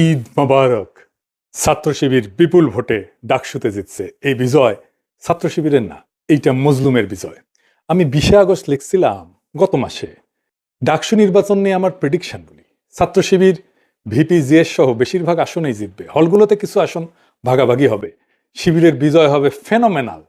ঈদ মোবারক। ছাত্র শিবির বিপুল ভোটে ডাকসুতে জিতছে। এই বিজয় ছাত্র শিবিরের না, এইটা মজলুমের বিজয়। আমি 20 আগস্ট লিখছিলাম গত মাসে, ডাকসু নির্বাচন নিয়ে আমার প্রেডিকশন বলি, ছাত্র শিবির ভিপি জিএস সহ বেশিরভাগ আসনেই জিতবে, হলগুলোতে কিছু আসন ভাগাভাগি হবে, শিবিরের বিজয় হবে ফেনোমেনাল,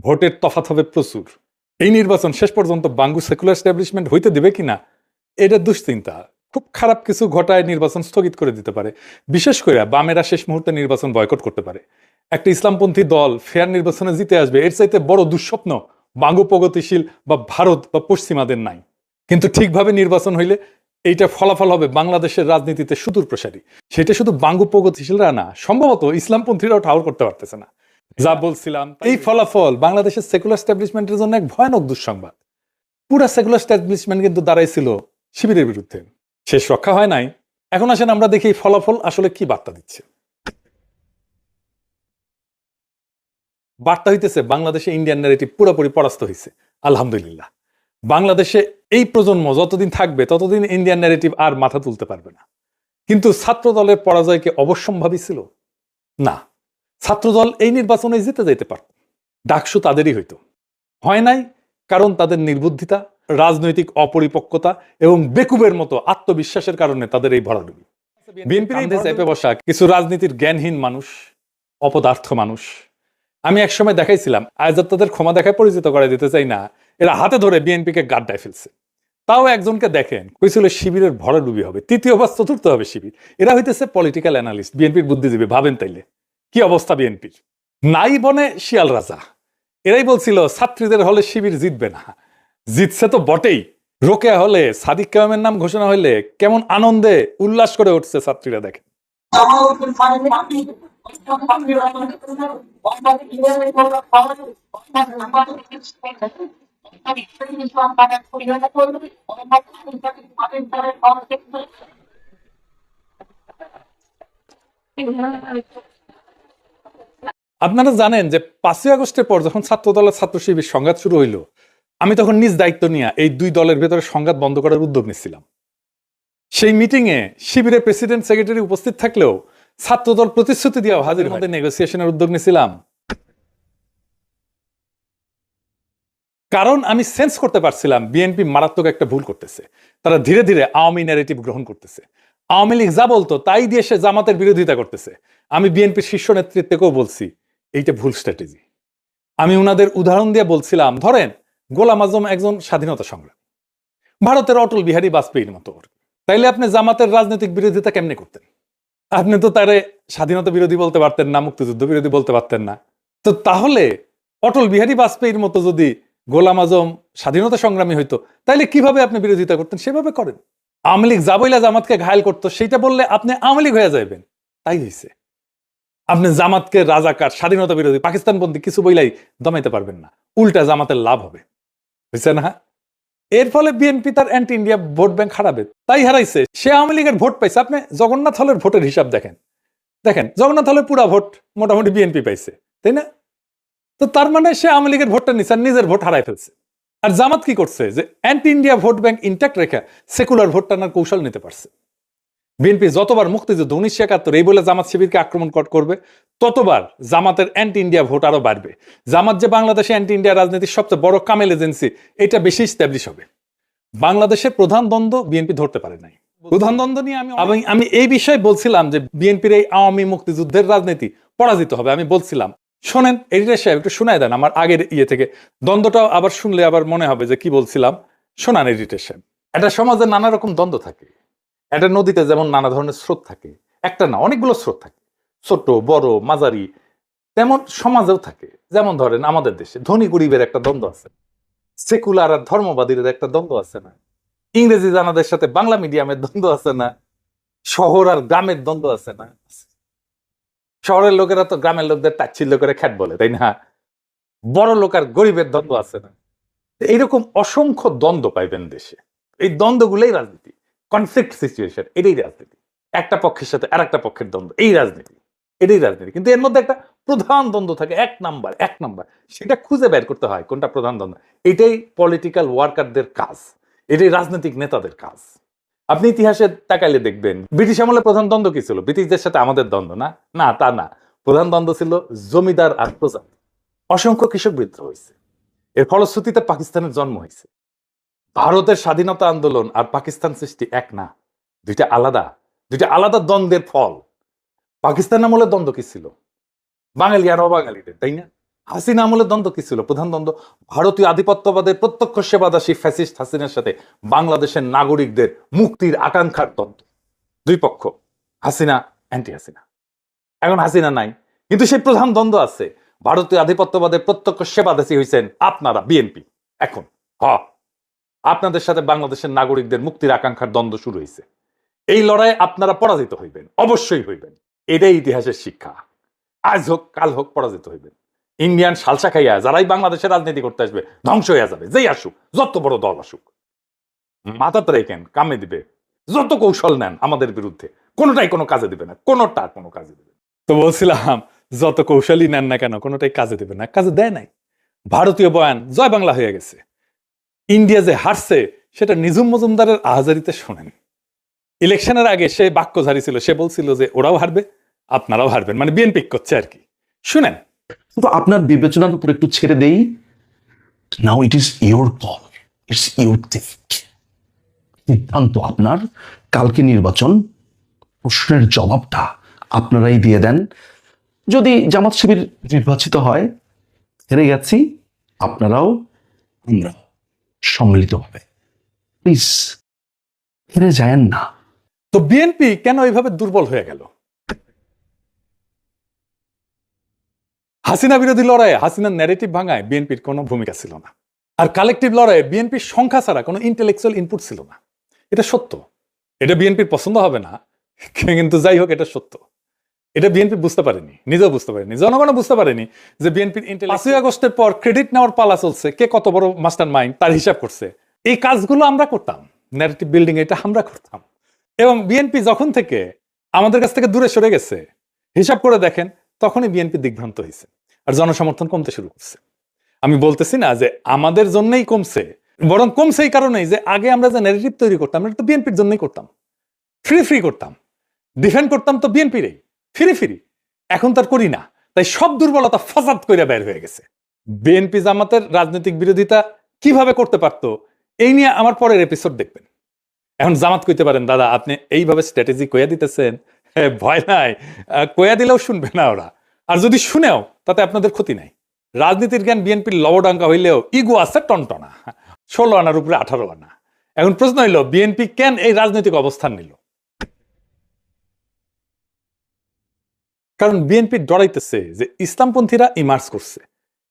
ভোটের তফাৎ হবে প্রচুর। এই নির্বাচন শেষ পর্যন্ত বাঙ্গু সেকুলার এস্টাবলিশমেন্ট হইতে দেবে কিনা এটা দুশ্চিন্তা। খুব খারাপ কিছু ঘটায় নির্বাচন স্থগিত করে দিতে পারে, বিশেষ করে বামেরা শেষ মুহূর্তে নির্বাচন বয়কট করতে পারে। একটা ইসলামপন্থী দল ফেয়ার নির্বাচনে জিতে আসবে, এর চাইতে বড় দুঃস্বপ্ন বাঙ্গু প্রগতিশীল বা ভারত বা পশ্চিমাদের নাই। কিন্তু ঠিকভাবে নির্বাচন হইলে এইটা ফলাফল হবে বাংলাদেশের রাজনীতিতে সুদূর প্রসারী। সেটা শুধু বাঙ্গু প্রগতিশীলরা না, সম্ভবত ইসলামপন্থীরাও ঠাউর করতে পারতেছে না। যা বলছিলাম, এই ফলাফল বাংলাদেশের সেকুলার এস্টাবলিশমেন্টের জন্য এক ভয়ানক দুঃসংবাদ। পুরা সেকুলার এস্টাবলিশমেন্ট কিন্তু দাঁড়াইছিল শিবিরের বিরুদ্ধে, শেষ রক্ষা হয় নাই। এখন আসেন আমরা দেখি ফলাফল আসলে কি বার্তা দিচ্ছে। বার্তা হইতেছে বাংলাদেশে ইন্ডিয়ান ন্যারেটিভ পুরোপুরি পরাস্ত হয়েছে। আলহামদুলিল্লাহ, বাংলাদেশে এই প্রজন্ম যতদিন থাকবে ততদিন ইন্ডিয়ান ন্যারেটিভ আর মাথা তুলতে পারবে না। কিন্তু ছাত্র দলের পরাজয়কে অবশ্যম্ভাবী ছিল না, ছাত্রদল এই নির্বাচনে জিতে যেতে পারত, ডাকসু তাদেরই হইতো। হয় নাই কারণ তাদের নির্বুদ্ধিতা, রাজনৈতিক অপরিপক্কতা এবং বেকুবের মতো আত্মবিশ্বাসের কারণে তাদের এই ভরাডুবি। বিএনপির চেপে বসা কিছু রাজনীতির জ্ঞানহীন মানুষ, অপদার্থ মানুষ। আমি একসময় দেখাইছিলাম, আজ তাদের ক্ষমা দেখায় পরিচিত করে দিতে চাই না, এরা হাতে ধরে বিএনপিকে গাড্ডায় ফেলছে। তাও একজনকে দেখেন কইছিল শিবিরের ভরাডুবি হবে, তৃতীয় বা চতুর্থ হবে শিবির। এরা হইতেছে পলিটিক্যাল অ্যানালিস্ট, বিএনপির বুদ্ধিজীবী। ভাবেন তাইলে কি অবস্থা বিএনপির। নাই বনে শিয়াল রাজা, এরাই বলছিল ছাত্রীদের হলে শিবির জিতবে না, জিতছে তো বটেই। রোকেয়া হলে সাদিক কায়েমের নাম ঘোষণা হইলে কেমন আনন্দে উল্লাস করে উঠছে ছাত্রীরা, দেখেন। আপনারা জানেন যে 5ই আগস্টের পর যখন ছাত্র দল আর ছাত্র শিবির সংঘাত শুরু হইল, আমি তখন নিজ দায়িত্ব নিয়ে এই দুই দলের ভেতরে সংঘাত বন্ধ করার উদ্যোগ নিচ্ছিলাম। সেই মিটিং এ শিবিরের প্রেসিডেন্ট সেক্রেটারি উপস্থিত থাকলেও ছাত্রদল প্রতিশ্রুতি দিয়ে হাজির মধ্যে নেগোসিয়েশনের উদ্যোগ নিয়েছিলাম। কারণ আমি সেন্স করতে পারছিলাম বিএনপি মারাত্মক একটা ভুল করতেছে। তারা ধীরে ধীরে আওয়ামী ন্যারেটিভ গ্রহণ করতেছে। আওয়ামী লীগ যা বলতো তাই দিয়ে সে জামাতের বিরোধিতা করতেছে। আমি বিএনপির শীর্ষ নেতৃত্বকেও বলছি এইটা ভুল স্ট্র্যাটেজি। আমি উনাদের উদাহরণ দিয়ে বলছিলাম, ধরেন গোলাম আজম একজন স্বাধীনতা সংগ্রামী, ভারতের অটল বিহারী বাজপেয়ীর মতো। তাইলে আপনি জামাতের রাজনৈতিক বিরোধিতা কেমনে করতেন? আপনি তো তারে স্বাধীনতা বিরোধী বলতে পারতেন না, মুক্তিযুদ্ধ বিরোধী বলতে পারতেন না। তো তাহলে অটল বিহারী বাজপেয়ীর মতো যদি গোলাম আজম স্বাধীনতা সংগ্রামী হইতো, তাইলে কিভাবে আপনি বিরোধিতা করতেন? সেভাবে করেন। আওয়ামী লীগ যা বইলা জামাতকে ঘায়ল করতো সেইটা বললে আপনি আওয়ামী লীগ হয়ে যাবেন। তাই হয়েছে। আপনি জামাতকে রাজাকার, স্বাধীনতা বিরোধী, পাকিস্তানপন্থী কিছু বইলাই দমাইতে পারবেন না, উল্টা জামাতের লাভ হবে। বুঝছে না? এর ফলে বিএনপি তার অ্যান্টি ইন্ডিয়া ভোট ব্যাংক হারাবে, তাই হারাইছে। সে আওয়ামী লীগের ভোট পাইছে। আপনি জগন্নাথ হলের ভোটের হিসাব দেখেন, দেখেন জগন্নাথ হলের পুরা ভোট মোটামুটি বিএনপি পাইছে, তাই না? তো তার মানে সে আওয়ামী লীগের ভোটটা নিচ্ছে আর নিজের ভোট হারাই ফেলছে। আর জামাত কি করছে? যে anti India vote bank intact রেখে সেকুলার ভোট টানার কৌশল নিতে পারছে। বিএনপি যতবার মুক্তিযুদ্ধ 1971 এই বলে জামাত শিবিরকে আক্রমণ করবে, ততবার জামাতের অ্যান্টি ইন্ডিয়া ভোট আরো বাড়বে। জামাত যে বাংলাদেশে অ্যান্টি ইন্ডিয়া রাজনীতির সবচেয়ে বড় কামেল এজেন্সি, এটা বেশি স্ট্যাবলিশ হবে। বাংলাদেশের প্রধান দ্বন্দ্ব বিএনপি ধরতে পারে নাই। প্রধান দ্বন্দ্ব নিয়ে আমি এই বিষয়ে বলছিলাম যে বিএনপির এই আওয়ামী মুক্তিযুদ্ধের রাজনীতি পরাজিত হবে। আমি বলছিলাম, শোনেন এডিটর সাহেব একটু শোনায় দেন আমার আগের থেকে, দ্বন্দ্বটাও আবার শুনলে আবার মনে হবে যে কি বলছিলাম। শোনান এডিটর সাহেব। একটা সমাজে নানা রকম দ্বন্দ্ব থাকে। একটা নদীতে যেমন নানা ধরনের স্রোত থাকে, একটা না অনেকগুলো স্রোত থাকে, ছোট বড় মাঝারি, তেমন সমাজেও থাকে। যেমন ধরেন আমাদের দেশে ধনী গরিবের একটা দ্বন্দ্ব আছে, সেকুলার আর ধর্মবাদীদের একটা দ্বন্দ্ব আছে না, ইংরেজি জানাদের সাথে বাংলা মিডিয়ামের দ্বন্দ্ব আছে না, শহর আর গ্রামের দ্বন্দ্ব আছে না। শহরের লোকেরা তো গ্রামের লোকদের তাচ্ছিল্য করে খ্যাট বলে, তাই না? বড় লোক আর গরিবের দ্বন্দ্ব আছে না। এইরকম অসংখ্য দ্বন্দ্ব পাইবেন দেশে। এই দ্বন্দ্বগুলোই রাজনীতি, কনফ্লিক্ট সিচুয়েশন, এটাই রাজনীতি। একটা পক্ষের সাথে আর একটা পক্ষের দ্বন্দ্ব, এই রাজনীতি, এটাই রাজনীতি। কিন্তু এর মধ্যে একটা প্রধান দ্বন্দ্ব থাকে, এক নাম্বার, সেটা খুঁজে বের করতে হয় কোনটা প্রধান দ্বন্দ্ব। এটাই পলিটিক্যাল ওয়ার্কারদের কাজ, এটাই রাজনৈতিক নেতাদের কাজ। আপনি ইতিহাসে তাকাইলে দেখবেন ব্রিটিশ আমলে প্রধান দ্বন্দ্ব কি ছিল? ব্রিটিশদের সাথে আমাদের দ্বন্দ্ব না, না তা না। প্রধান দ্বন্দ্ব ছিল জমিদার আর প্রজা। অসংখ্য কৃষক বিদ্রোহ হয়েছে, এর ফলশ্রুতিতে পাকিস্তানের জন্ম হয়েছে। ভারতের স্বাধীনতা আন্দোলন আর পাকিস্তান সৃষ্টি এক না, দুইটা আলাদা দ্বন্দ্বের ফল। পাকিস্তান আমলে দ্বন্দ্ব কি ছিল? বাঙালি আর অবাঙালিদের, তাই না? হাসিনা আমলের দ্বন্দ্ব কি ছিল? প্রধান দ্বন্দ্ব ভারতীয় আধিপত্যবাদের প্রত্যক্ষ সেবাদাসী ফ্যাসিস্ট হাসিনার সাথে বাংলাদেশের নাগরিকদের মুক্তির আকাঙ্ক্ষার দ্বন্দ্ব। দুই পক্ষ, হাসিনা অ্যান্টি হাসিনা। এখন হাসিনা নাই, কিন্তু সেই প্রধান দ্বন্দ্ব আছে। ভারতীয় আধিপত্যবাদের প্রত্যক্ষ সেবাদাসী হয়েছেন আপনারা, বিএনপি। এখন আপনাদের সাথে বাংলাদেশের নাগরিকদের মুক্তির আকাঙ্ক্ষার দ্বন্দ্ব শুরু হয়েছে। এই লড়াইয়ে আপনারা পরাজিত হইবেন, অবশ্যই হইবেন। এটাই ইতিহাসের শিক্ষা। আজ হোক কাল হোক পরাজিত হইবেন। ইন্ডিয়ান সালসা খাইয়া যারাই বাংলাদেশের রাজনীতি করতে আসবে ধ্বংস হয়ে যাবে। যেই আসুক, যত বড় দল আসুক, মাথাতে রেখেন, কামে দিবে। যত কৌশল নেন আমাদের বিরুদ্ধে, কোনোটাই কোনো কাজে দিবে না, কোনোটা কোনো কাজে দিবে না। তো বলছিলাম, যত কৌশলই নেন না কেন, কোনোটাই কাজে দিবে না। কাজে দেয় নাই। ভারতীয় বয়ান জয় বাংলা হয়ে গেছে। ইন্ডিয়া যে হারছে সেটা নিঝুম মজুমদারের আহাজারিতে শোনেন। ইলেকশনের আগে সে বাক্য ঝাড়ি ছিল, সে বলছিল যে ওরাও হারবে, আপনারাও হারবেন, মানে বিএনপি করছে আর কি। শুনেন, তো আপনার বিবেচনার উপর একটু ছেড়ে দেই। Now it is your call, it's your সিদ্ধান্ত আপনার। কালকে নির্বাচন, প্রশ্নের জবাবটা আপনারাই দিয়ে দেন। যদি জামাত শিবির নির্বাচিত হয়, হেরে গেছি, আপনারাও আমরা সম্মিলিত হবে। প্লিজ হেরে যায়েন না। তো বিএনপি কেন এইভাবে দুর্বল হয়ে গেল? হাসিনা বিরোধী লড়াইয়ে হাসিনার ন্যারেটিভ ভাঙায় বিএনপির কোনো ভূমিকা ছিল না। আর কালেকটিভ লড়াইয়ে বিএনপির সংখ্যা ছাড়া কোনো ইন্টেলেকচুয়াল ইনপুট ছিল না। এটা সত্য। এটা বিএনপির পছন্দ হবে না, কিন্তু যাই হোক, এটা সত্য। এটা বিএনপি বুঝতে পারেনি, নিজেও বুঝতে পারেনি, জনগণও বুঝতে পারেনি যে বিএনপির 5ই আগস্টের পর ক্রেডিট নেওয়ার পালা চলছে, কে কত বড় মাস্টার মাইন্ড তার হিসাব করছে। এই কাজগুলো আমরা করতাম, ন্যারেটিভ বিল্ডিং এটা আমরা করতাম। এবং বিএনপি যখন থেকে আমাদের কাছ থেকে দূরে সরে গেছে, হিসাব করে দেখেন, তখনই বিএনপি দিগ্ভ্রান্ত হয়েছে আর জনসমর্থন কমতে শুরু করছে। আমি বলতেছি না যে আমাদের জন্যই কমছে, বরং কমছে এই কারণেই যে আগে আমরা যে ন্যারেটিভ তৈরি করতাম, এটা তো বিএনপির জন্যই করতাম। ফ্রি করতাম, ডিফেন্ড করতাম তো বিএনপিরই, ফ্রি। এখন তার করি না, তাই সব দুর্বলতা ফাসাদ করে বের হয়ে গেছে। বিএনপি জামাতের রাজনৈতিক বিরোধিতা কিভাবে করতে পারতো, এই নিয়ে আমার পরের এপিসোড দেখবেন। এখন জামাত কইতে পারেন, দাদা আপনি এইভাবে স্ট্র্যাটেজি কইয়া দিতেছেন, ভয় নাই, কইয়া দিলেও শুনবে না ওরা। আর যদি শুনেও তাতে আপনাদের ক্ষতি নাই। রাজনীতির জ্ঞান বিএনপির লবডাঙ্কা হইলেও ইগো আছে টনটনা, 16 আনার উপরে 18 আনা। এখন প্রশ্ন হইল, বিএনপি কেন এই রাজনৈতিক অবস্থান নিল? কারণ বিএনপি ডরাইতেছে যে ইসলামপন্থীরা ইমার্জ করছে,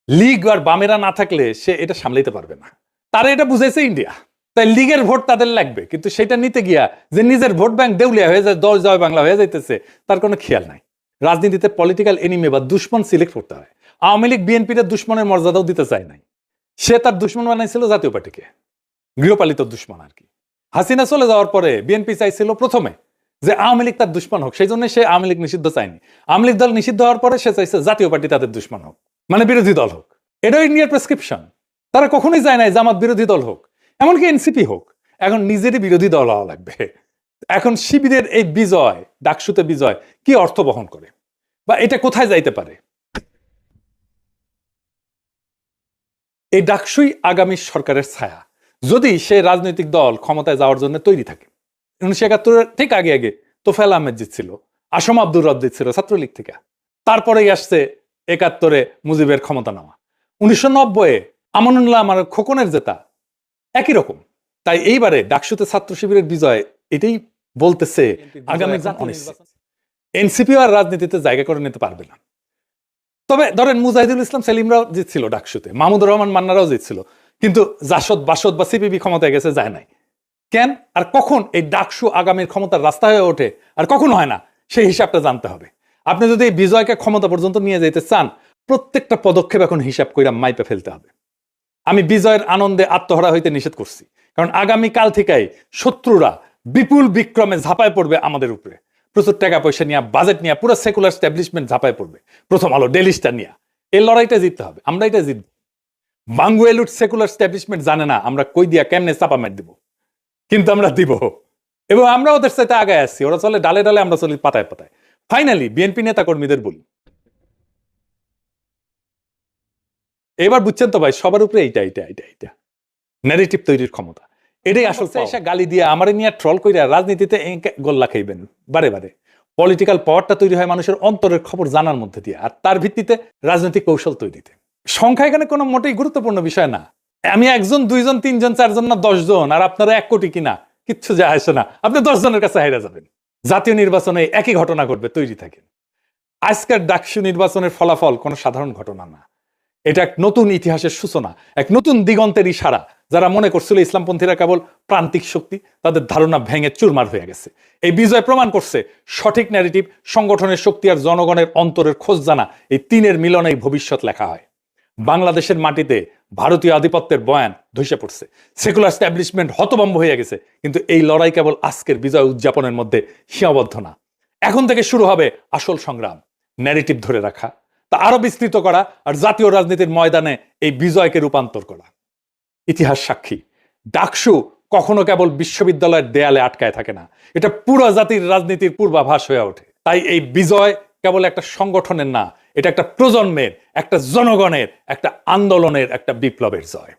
লীগ আর বামেরা না থাকলে সে এটা সামলাইতে পারবে না। তারা এটা বুঝাইছে ইন্ডিয়া, তাই লীগের ভোট তাদের লাগবে, কিন্তু সেটা নিতে গিয়া যে নিজের ভোট ব্যাংক দেউলিয়া হয়ে যায়, 10 জয় বাংলা হয়ে যাইতেছে, তার কোনো খেয়াল নাই। রাজনীতিতে পলিটিক্যাল এনিমি বা দুশ্মন সিলেক্ট করতে হয়। আওয়ামী লীগ বিএনপির দুশ্মনের মর্যাদাও দিতে চায় নাই। সে তার দুশ্মন বানাইছিল জাতীয় পার্টিকে, গৃহপালিত দুশ্মন আর কি। হাসিনা চলে যাওয়ার পরে বিএনপি চাইছিল প্রথমে যে আওয়ামী লীগ তার দুশ্মন হোক, সেই জন্য সে আওয়ামী লীগ নিষিদ্ধ চায়নি। আওয়ামী লীগ দল নিষিদ্ধ হওয়ার পরে সে চাইছে জাতীয় পার্টি তাদের দুশ্মন হোক, মানে বিরোধী দল হোক। এটাও ইন্ডিয়ার প্রেসক্রিপশন। তারা কখনোই চায় নাই জামাত বিরোধী দল হোক, এমনকি এনসিপি হোক। এখন নিজেরই বিরোধী দল হওয়া লাগবে। এখন শিবিরের এই বিজয়, ডাকসুতে বিজয়, কি অর্থ বহন করে বা এটা কোথায় যাইতে পারে? এই ডাকসুই আগামী সরকারের ছায়া, যদি সে রাজনৈতিক দল ক্ষমতায় যাওয়ার জন্য তৈরি থাকে। 1971 ঠিক আগে তোফায়েল আহমেদ জিতছিল, আসম আব্দুর রব জিতছিল ছাত্রলীগ থেকে। তারপরেই আসছে 71-এ মুজিবের ক্ষমতা নেওয়া, 1990-এ আমানুল্লাহ আমার খোকনের জেতা, একই রকম। তাই এইবারে ডাকসুতে ছাত্র শিবিরের বিজয় এটাই বলতেছে আগামী এনসিপি আর রাজনীতিতে জায়গা করে নিতে পারবে না। তবে ধরেন মুজাহিদুল ইসলাম সেলিমরাও জিতছিল ডাকসুতে, মাহমুদুর রহমান মান্নারাও জিতছিল, কিন্তু জাসদ বাসদ বা সিপিবি ক্ষমতায় গেছে, যায় নাই। কেন আর কখন এই ডাকসু আগামীর ক্ষমতার রাস্তা হয়ে ওঠে আর কখন হয় না, সেই হিসাবটা জানতে হবে। আপনি যদি এই বিজয়কে ক্ষমতা পর্যন্ত নিয়ে যেতে চান, প্রত্যেকটা পদক্ষেপ এখন হিসাব কইরা মাইপে ফেলতে হবে। আমি বিজয়ের আনন্দে আত্মহারা হইতে নিষেধ করছি, কারণ আগামী কাল থেকেই শত্রুরা বিপুল বিক্রমে ঝাঁপায় পড়বে আমাদের উপরে। প্রচুর টাকা পয়সা নিয়ে, বাজেট নিয়ে, পুরো সেকুলার স্ট্যাবলিশমেন্ট ঝাঁপায় পড়বে। প্রথম আলো, ডেইলি স্টার নিয়ে। এই লড়াইটা জিততে হবে, আমরা এটা জিতব। বাঙ্গুয়েলুট সেকুলার স্ট্যাবলিশমেন্ট জানে না আমরা কই দিয়া কেমনে চাপা মার দিব, কিন্তু আমরা দিব। এবং আমরা ওদের সাথে আগে আসছি, ওরা চলে ডালে ডালে, আমরা চলি পাতায় পাতায়। ফাইনালি বিএনপি নেতা কর্মীদের বলি, এবার বুঝছেন তো ভাই, সবার উপরে এইটা ন্যারেটিভ তৈরির ক্ষমতা, এটাই আসল। এসে গালি দিয়ে আমারে নিয়ে ট্রল কইরা রাজনীতিতে গোল্লা খাইবেন বারে বারে। পলিটিক্যাল পাওয়ারটা তৈরি হয় মানুষের অন্তরের খবর জানার মধ্যে দিয়ে, আর তার ভিত্তিতে রাজনৈতিক কৌশল তৈরিতে। সংখ্যা এখানে কোনো মোটেই গুরুত্বপূর্ণ বিষয় না। আমি 1 জন 2 জন 3 জন 4 জন না 10 জন, আর আপনারা 1 কোটি কিনা কিচ্ছু যায় আসে না, আপনি 10 জনের কাছে হেরে যাবেন। জাতীয় নির্বাচনে একই ঘটনা ঘটবে, তৈরি থাকেন। আজকের ডাকসু নির্বাচনের ফলাফল কোনো সাধারণ ঘটনা না, এটা এক নতুন ইতিহাসের সূচনা, এক নতুন দিগন্তের ইশারা। যারা মনে করছিল ইসলামপন্থীরা কেবল প্রান্তিক শক্তি, তাদের ধারণা ভেঙে চুরমার হয়ে গেছে। এই বিজয় প্রমাণ করছে সঠিক ন্যারেটিভ, সংগঠনের শক্তি আর জনগণের অন্তরের খোঁজ জানা, এই তিনের মিলনেই ভবিষ্যৎ লেখা হয়। বাংলাদেশের মাটিতে ভারতীয় আধিপত্যের বয়ান ধসে পড়ছে, সেকুলার এস্টাবলিশমেন্ট হতভম্ব হয়ে গেছে, কিন্তু এই লড়াই কেবল আজকের বিজয় উদযাপনের মধ্যে সীমাবদ্ধ না। এখন থেকে শুরু হবে আসল সংগ্রাম, ন্যারেটিভ ধরে রাখা, তা আরো বিস্তৃত করা, আর জাতীয় রাজনীতির ময়দানে এই বিজয়কে রূপান্তর করা। ইতিহাস সাক্ষী, ডাকসু কখনো কেবল বিশ্ববিদ্যালয়ের দেয়ালে আটকায় থাকে না, এটা পুরো জাতির রাজনীতির পূর্বাভাস হয়ে ওঠে। তাই এই বিজয় কেবল একটা সংগঠনের না, এটা একটা প্রজন্মের, একটা জনগণের, একটা আন্দোলনের, একটা বিপ্লবের জয়।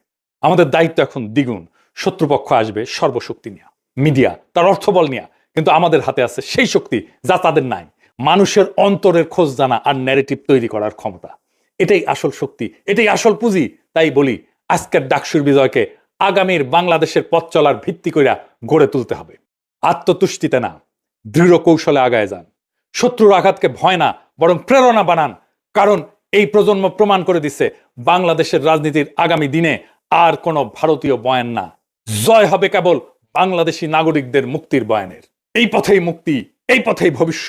আমাদের দায়িত্ব এখন দ্বিগুণ। শত্রুপক্ষ আসবে সর্বশক্তি নিয়ে, মিডিয়া তার অর্থবল নিয়ে, কিন্তু আমাদের হাতে আছে সেই শক্তি যা তাদের নাই, মানুষের অন্তরের খোঁজ জানা আর ন্যারেটিভ তৈরি করার ক্ষমতা। এটাই আসল শক্তি, এটাই আসল পুঁজি। তাই বলি, আজকের ডাকসুর বিজয়কে আগামীর বাংলাদেশের পথ চলার ভিত্তি কইরা গড়ে তুলতে হবে। আত্মতুষ্টিতে না, দৃঢ় কৌশলে আগায় যান। শত্রুর আঘাতকে ভয় না, বরং প্রেরণা বানান। কারণ এই প্রজন্ম প্রমাণ করে দিচ্ছে, বাংলাদেশের রাজনীতির আগামী দিনে আর কোনো ভারতীয় বয়ান না, জয় হবে কেবল বাংলাদেশি নাগরিকদের মুক্তির বয়ানের। এই পথেই মুক্তি, এই পথেই ভবিষ্যৎ।